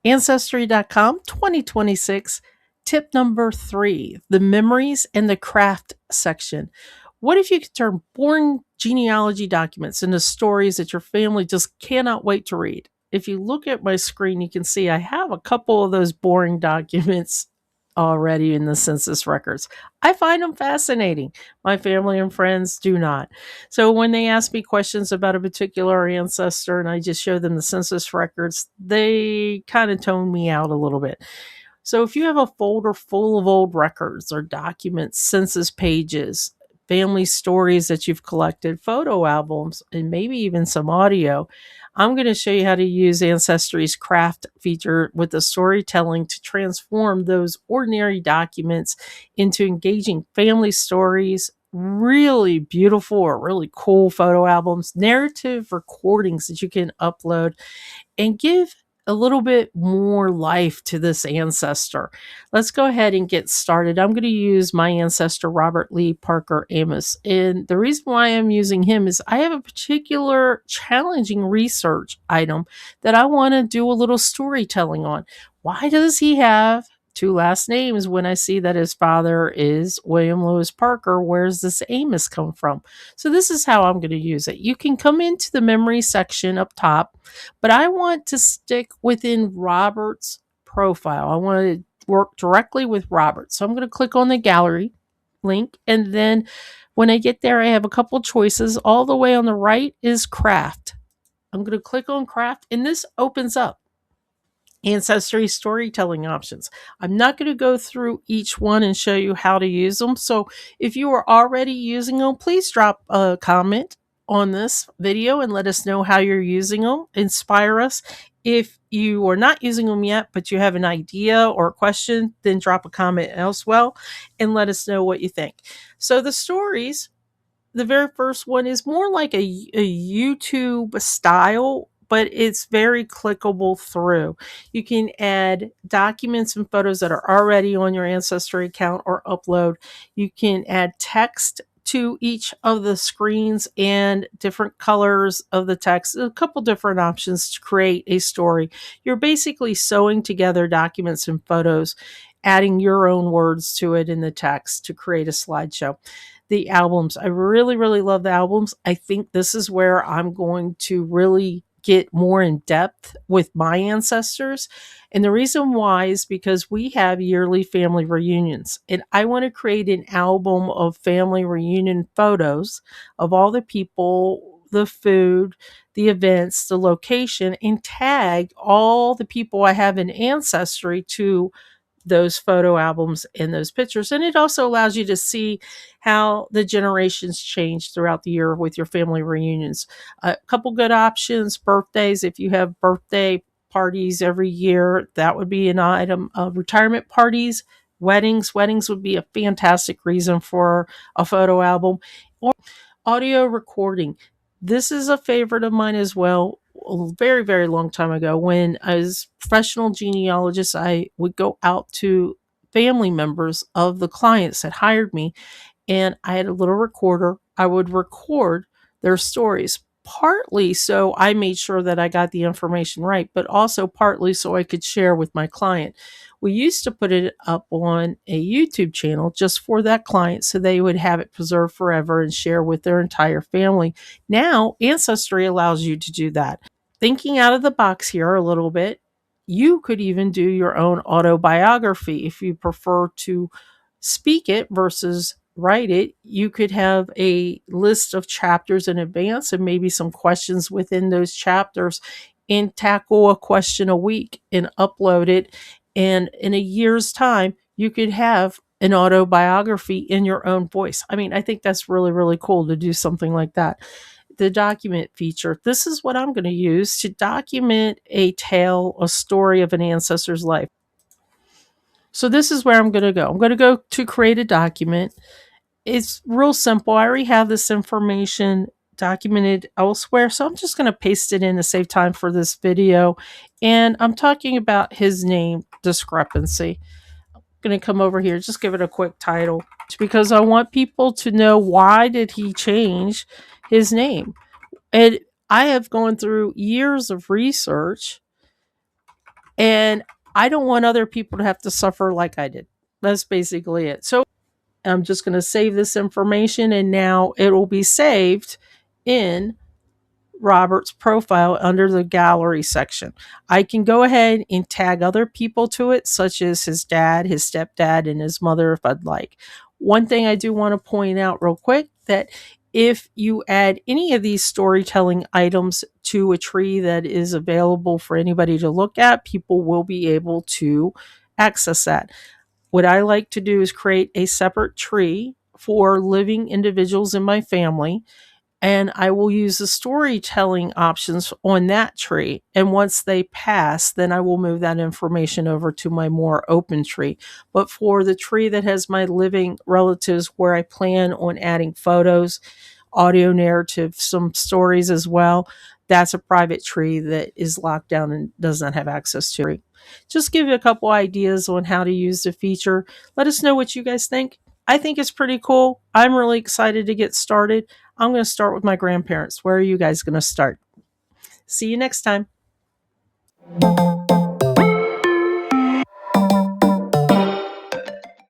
Ancestry.com 2026. Tip number 3, the memories and the craft section. What if you could turn boring genealogy documents into stories that your family just cannot wait to read? If you look at my screen, you can see I have a couple of those boring documents already in the census records. I find them fascinating. My family and friends do not. So when they ask me questions about a particular ancestor and I just show them the census records, they kind of tone me out a little bit. So if you have a folder full of old records or documents, census pages, family stories that you've collected, photo albums, and maybe even some audio, I'm going to show you how to use Ancestry's craft feature with the storytelling to transform those ordinary documents into engaging family stories, really beautiful or really cool photo albums, narrative recordings that you can upload and give a little bit more life to this ancestor. Let's go ahead and get started. I'm going to use my ancestor, Robert Lee Parker Amos. And the reason why I'm using him is I have a particular challenging research item that I want to do a little storytelling on. Why does he have two last names when I see that his father is William Lewis Parker? Where's this Amos come from? So this is how I'm going to use it. You can come into the memory section up top, but I want to stick within Robert's profile. I want to work directly with Robert. So I'm going to click on the gallery link. And then when I get there, I have a couple choices. All the way on the right is craft. I'm going to click on craft and this opens up Ancestry storytelling options. I'm not going to go through each one and show you how to use them. So if you are already using them, please drop a comment on this video and let us know how you're using them. Inspire us. If you are not using them yet, but you have an idea or a question, then drop a comment as well and let us know what you think. So the stories, the very first one is more like a YouTube style, but it's very clickable through. You can add documents and photos that are already on your Ancestry account or upload. You can add text to each of the screens and different colors of the text, a couple different options to create a story. You're basically sewing together documents and photos, adding your own words to it in the text to create a slideshow. The albums, I really, really love the albums. I think this is where I'm going to really get more in depth with my ancestors. And the reason why is because we have yearly family reunions. And I want to create an album of family reunion photos of all the people, the food, the events, the location, and tag all the people I have in Ancestry to those photo albums and those pictures. And it also allows you to see how the generations change throughout the year with your family reunions. A couple good options: birthdays. If you have birthday parties every year, that would be an item. Retirement parties, weddings. Weddings would be a fantastic reason for a photo album. Or audio recording. This is a favorite of mine as well. A very, very long time ago, when as professional genealogists, I would go out to family members of the clients that hired me, and I had a little recorder. I would record their stories, partly so I made sure that I got the information right, but also partly so I could share with my client. We used to put it up on a YouTube channel just for that client so they would have it preserved forever and share with their entire family. Now, Ancestry allows you to do that. Thinking out of the box here a little bit, you could even do your own autobiography if you prefer to speak it versus write it. You could have a list of chapters in advance and maybe some questions within those chapters and tackle a question a week and upload it. And in a year's time, you could have an autobiography in your own voice. I mean, I think that's really, really cool to do something like that. The document feature. This is what I'm going to use to document a tale, a story of an ancestor's life. So this is where I'm going to go. I'm going to go to create a document. It's real simple. I already have this information documented elsewhere, so I'm just going to paste it in to save time for this video. And I'm talking about his name discrepancy. I'm going to come over here, just give it a quick title, because I want people to know, why did he change his name? And I have gone through years of research And I don't want other people to have to suffer like I did. That's basically it. So I'm just going to save this information, and now it will be saved in Robert's profile under the gallery section. I can go ahead and tag other people to it, such as his dad, his stepdad, and his mother if I'd like. One thing I do want to point out real quick, that if you add any of these storytelling items to a tree that is available for anybody to look at, people will be able to access that. What I like to do is create a separate tree for living individuals in my family, and I will use the storytelling options on that tree. And once they pass, then I will move that information over to my more open tree. But for the tree that has my living relatives, where I plan on adding photos, audio narrative, some stories as well, that's a private tree that is locked down and does not have access to it. Just give you a couple ideas on how to use the feature. Let us know what you guys think. I think it's pretty cool. I'm really excited to get started. I'm going to start with my grandparents. Where are you guys going to start? See you next time.